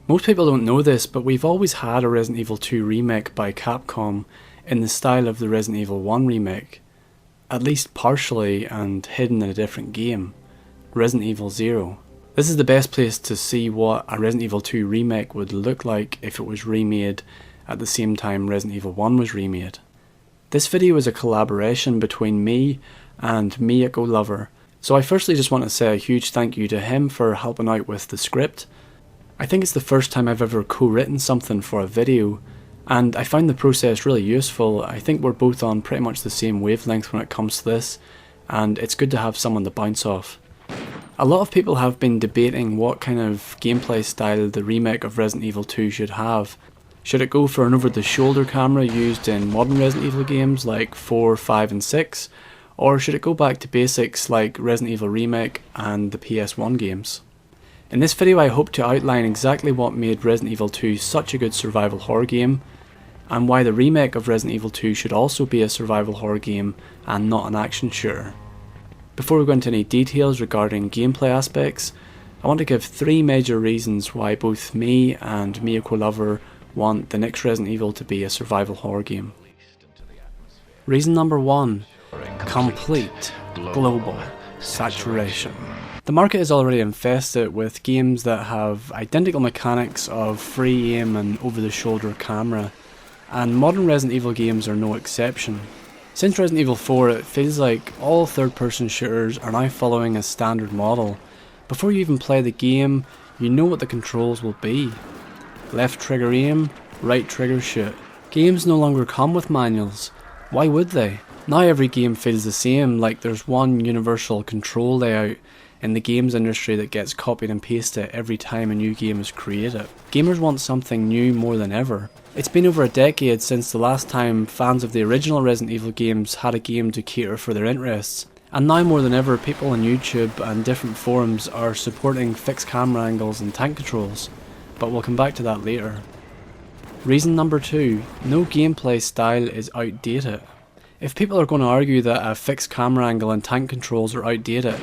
Most people don't know this, but we've always had a Resident Evil 2 remake by Capcom in the style of the Resident Evil 1 remake, at least partially and hidden in a different game, Resident Evil 0. This is the best place to see what a Resident Evil 2 remake would look like if it was remade at the same time Resident Evil 1 was remade. This video is a collaboration between me and miyakolover, so I firstly just want to say a huge thank you to him for helping out with the script. I think it's the first time I've ever co-written something for a video, and I found the process really useful. I think we're both on pretty much the same wavelength when it comes to this, and it's good to have someone to bounce off. A lot of people have been debating what kind of gameplay style the remake of Resident Evil 2 should have. Should it go for an over-the-shoulder camera used in modern Resident Evil games like 4, 5 and 6, or should it go back to basics like Resident Evil Remake and the PS1 games? In this video I hope to outline exactly what made Resident Evil 2 such a good survival horror game, and why the remake of Resident Evil 2 should also be a survival horror game and not an action shooter. Before we go into any details regarding gameplay aspects, I want to give 3 major reasons why both me and miyakolover want the next Resident Evil to be a survival horror game. Reason number 1. Complete global saturation. The market is already infested with games that have identical mechanics of free aim and over-the-shoulder camera, and modern Resident Evil games are no exception. Since Resident Evil 4, it feels like all third-person shooters are now following a standard model. Before you even play the game, you know what the controls will be. Left trigger aim, right trigger shoot. Games no longer come with manuals. Why would they? Now every game feels the same, like there's one universal control layout in the games industry that gets copied and pasted every time a new game is created. Gamers want something new more than ever. It's been over a decade since the last time fans of the original Resident Evil games had a game to cater for their interests, and now more than ever people on YouTube and different forums are supporting fixed camera angles and tank controls, but we'll come back to that later. Reason number 2, no gameplay style is outdated. If people are going to argue that a fixed camera angle and tank controls are outdated,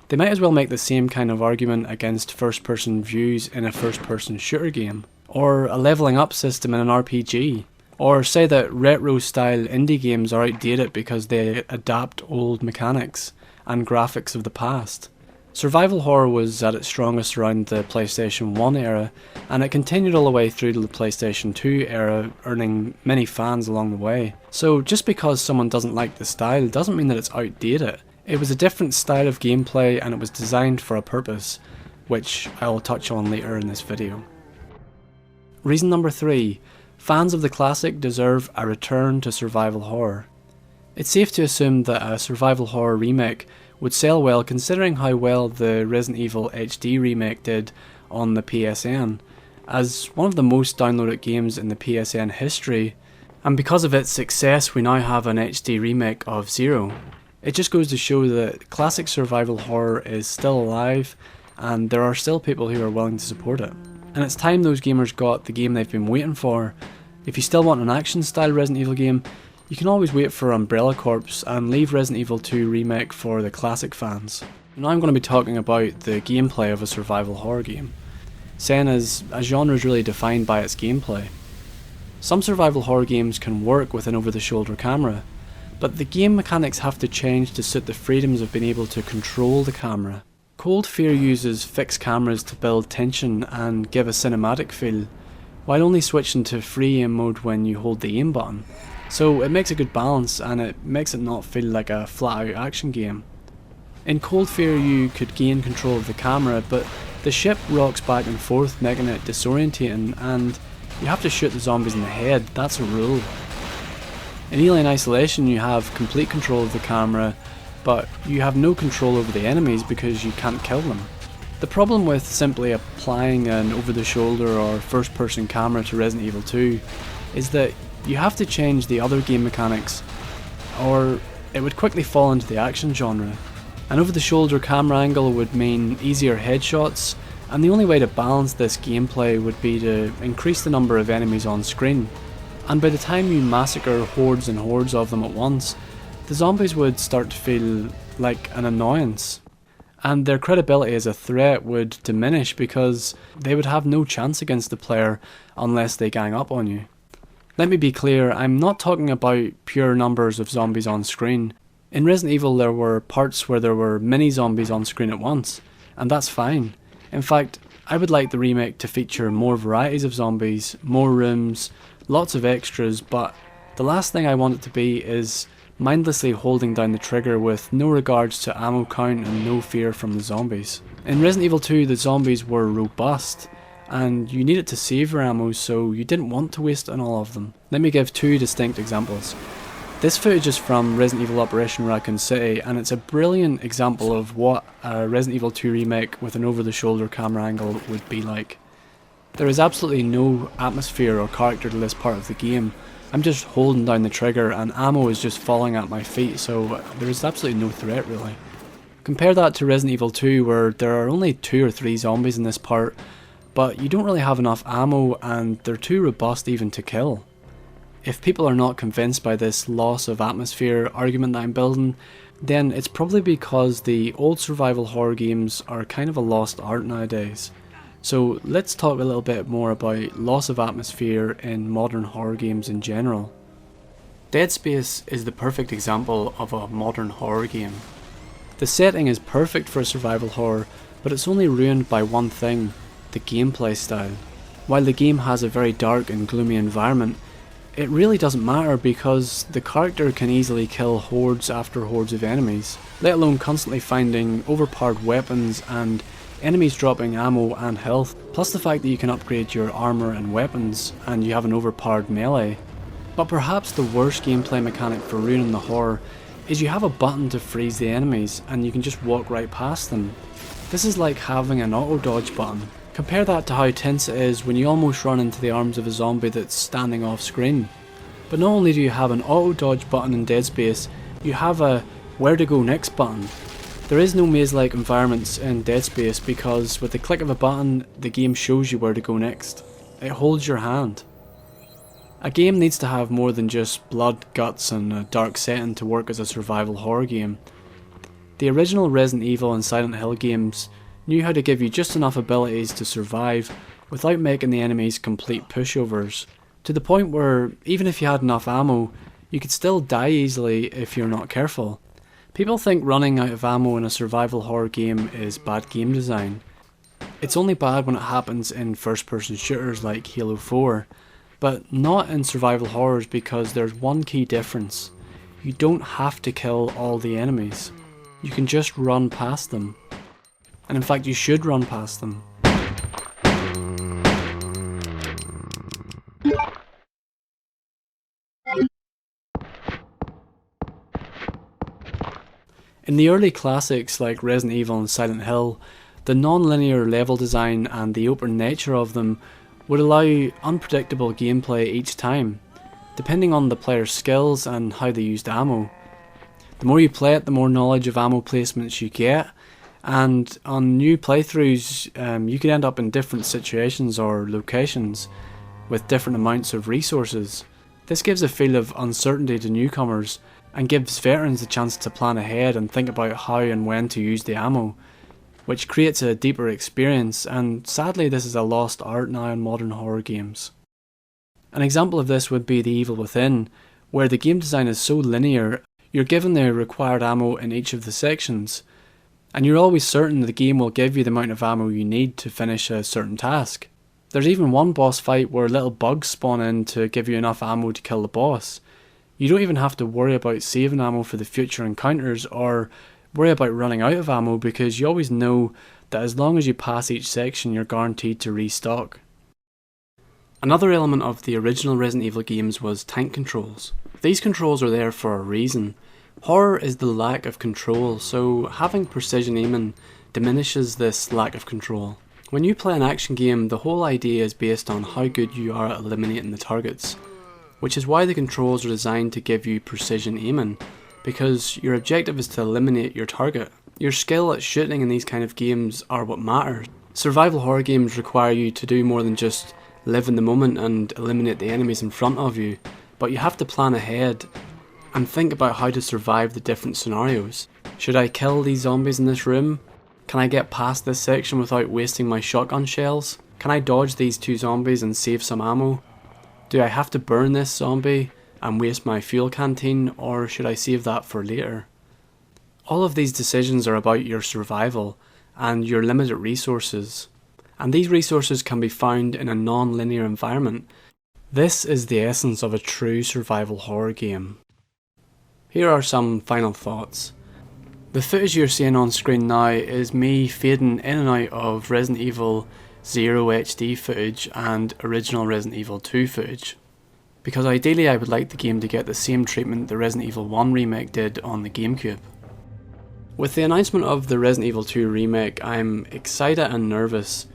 they might as well make the same kind of argument against first-person views in a first-person shooter game, or a leveling up system in an RPG, or say that retro-style indie games are outdated because they adapt old mechanics and graphics of the past. Survival horror was at its strongest around the PlayStation 1 era, and it continued all the way through to the PlayStation 2 era, earning many fans along the way. So just because someone doesn't like the style doesn't mean that it's outdated. It was a different style of gameplay and it was designed for a purpose, which I will touch on later in this video. Reason number 3, fans of the classic deserve a return to survival horror. It's safe to assume that a survival horror remake would sell well considering how well the Resident Evil HD remake did on the PSN, as one of the most downloaded games in the PSN history, and because of its success we now have an HD remake of 0. It just goes to show that classic survival horror is still alive and there are still people who are willing to support it. And it's time those gamers got the game they've been waiting for. If you still want an action style Resident Evil game, you can always wait for Umbrella Corps and leave Resident Evil 2 Remake for the classic fans. Now I'm going to be talking about the gameplay of a survival horror game, saying as a genre is really defined by its gameplay. Some survival horror games can work with an over-the-shoulder camera, but the game mechanics have to change to suit the freedoms of being able to control the camera. Cold Fear uses fixed cameras to build tension and give a cinematic feel, while only switching to free aim mode when you hold the aim button. So it makes a good balance and it makes it not feel like a flat out action game. In Cold Fear you could gain control of the camera, but the ship rocks back and forth making it disorientating, and you have to shoot the zombies in the head, that's a rule. In Alien Isolation you have complete control of the camera, but you have no control over the enemies because you can't kill them. The problem with simply applying an over-the-shoulder or first-person camera to Resident Evil 2 is that you have to change the other game mechanics, or it would quickly fall into the action genre. An over-the-shoulder camera angle would mean easier headshots, and the only way to balance this gameplay would be to increase the number of enemies on screen. And by the time you massacre hordes and hordes of them at once, the zombies would start to feel like an annoyance. and their credibility as a threat would diminish because they would have no chance against the player unless they gang up on you. Let me be clear, I'm not talking about pure numbers of zombies on screen. In Resident Evil there were parts where there were many zombies on screen at once, and that's fine. In fact, I would like the remake to feature more varieties of zombies, more rooms, lots of extras, but the last thing I want it to be is mindlessly holding down the trigger with no regards to ammo count and no fear from the zombies. In Resident Evil 2 the zombies were robust, and you needed to save your ammo, so you didn't want to waste on all of them. Let me give two distinct examples. This footage is from Resident Evil Operation Raccoon City, and it's a brilliant example of what a Resident Evil 2 remake with an over-the-shoulder camera angle would be like. There is absolutely no atmosphere or character to this part of the game. I'm just holding down the trigger and ammo is just falling at my feet, so there is absolutely no threat really. Compare that to Resident Evil 2 where there are only 2 or 3 zombies in this part, but you don't really have enough ammo and they're too robust even to kill. If people are not convinced by this loss of atmosphere argument that I'm building, then it's probably because the old survival horror games are kind of a lost art nowadays. So let's talk a little bit more about loss of atmosphere in modern horror games in general. Dead Space is the perfect example of a modern horror game. The setting is perfect for a survival horror, but it's only ruined by one thing: the gameplay style. While the game has a very dark and gloomy environment, it really doesn't matter because the character can easily kill hordes after hordes of enemies, let alone constantly finding overpowered weapons and enemies dropping ammo and health, plus the fact that you can upgrade your armour and weapons and you have an overpowered melee. But perhaps the worst gameplay mechanic for ruining the horror is you have a button to freeze the enemies and you can just walk right past them. This is like having an auto dodge button. Compare that to how tense it is when you almost run into the arms of a zombie that's standing off screen. But not only do you have an auto dodge button in Dead Space, you have a where to go next button. There is no maze-like environments in Dead Space because with the click of a button, the game shows you where to go next. It holds your hand. A game needs to have more than just blood, guts and a dark setting to work as a survival horror game. The original Resident Evil and Silent Hill games knew how to give you just enough abilities to survive without making the enemies complete pushovers, to the point where even if you had enough ammo, you could still die easily if you're not careful. People think running out of ammo in a survival horror game is bad game design. It's only bad when it happens in first person shooters like Halo 4, but not in survival horrors because there's one key difference. You don't have to kill all the enemies. You can just run past them. And in fact you should run past them. In the early classics like Resident Evil and Silent Hill, the non-linear level design and the open nature of them would allow unpredictable gameplay each time, depending on the player's skills and how they used ammo. The more you play it, the more knowledge of ammo placements you get, and on new playthroughs you could end up in different situations or locations with different amounts of resources. This gives a feel of uncertainty to newcomers and gives veterans a chance to plan ahead and think about how and when to use the ammo, which creates a deeper experience, and sadly this is a lost art now in modern horror games. An example of this would be The Evil Within, where the game design is so linear, you're given the required ammo in each of the sections, and you're always certain the game will give you the amount of ammo you need to finish a certain task. There's even one boss fight where little bugs spawn in to give you enough ammo to kill the boss. You don't even have to worry about saving ammo for the future encounters or worry about running out of ammo because you always know that as long as you pass each section you're guaranteed to restock. Another element of the original Resident Evil games was tank controls. These controls are there for a reason. Horror is the lack of control, so having precision aiming diminishes this lack of control. When you play an action game, the whole idea is based on how good you are at eliminating the targets, which is why the controls are designed to give you precision aiming, because your objective is to eliminate your target. Your skill at shooting in these kind of games are what matters. Survival horror games require you to do more than just live in the moment and eliminate the enemies in front of you, but you have to plan ahead and think about how to survive the different scenarios. Should I kill these zombies in this room? Can I get past this section without wasting my shotgun shells? Can I dodge these 2 zombies and save some ammo? Do I have to burn this zombie and waste my fuel canteen, or should I save that for later? All of these decisions are about your survival and your limited resources, and these resources can be found in a non-linear environment. This is the essence of a true survival horror game. Here are some final thoughts. The footage you're seeing on screen now is me fading in and out of Resident Evil 0 HD footage and original Resident Evil 2 footage, because ideally I would like the game to get the same treatment the Resident Evil 1 remake did on the GameCube. With the announcement of the Resident Evil 2 remake, I'm excited and nervous.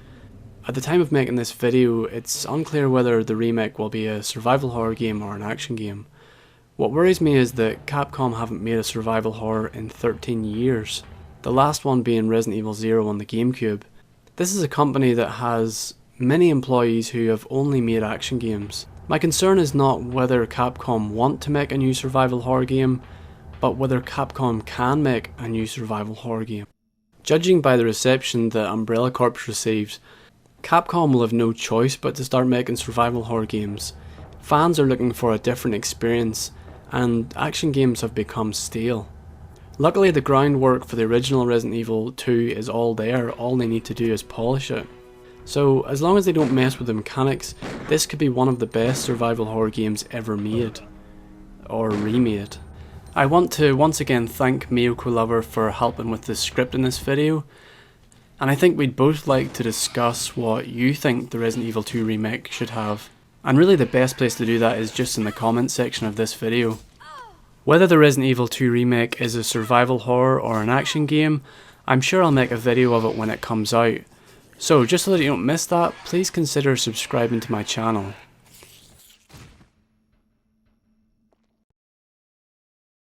At the time of making this video, it's unclear whether the remake will be a survival horror game or an action game. What worries me is that Capcom haven't made a survival horror in 13 years, the last one being Resident Evil 0 on the GameCube. This is a company that has many employees who have only made action games. My concern is not whether Capcom want to make a new survival horror game, but whether Capcom can make a new survival horror game. Judging by the reception that Umbrella Corp received, Capcom will have no choice but to start making survival horror games. Fans are looking for a different experience, and action games have become stale. Luckily, the groundwork for the original Resident Evil 2 is all there, all they need to do is polish it. So as long as they don't mess with the mechanics, this could be one of the best survival horror games ever made. Or remade. I want to once again thank miyakolover for helping with the script in this video, and I think we'd both like to discuss what you think the Resident Evil 2 remake should have. And really the best place to do that is just in the comments section of this video. Whether the Resident Evil 2 remake is a survival horror or an action game, I'm sure I'll make a video of it when it comes out. So just so that you don't miss that, please consider subscribing to my channel.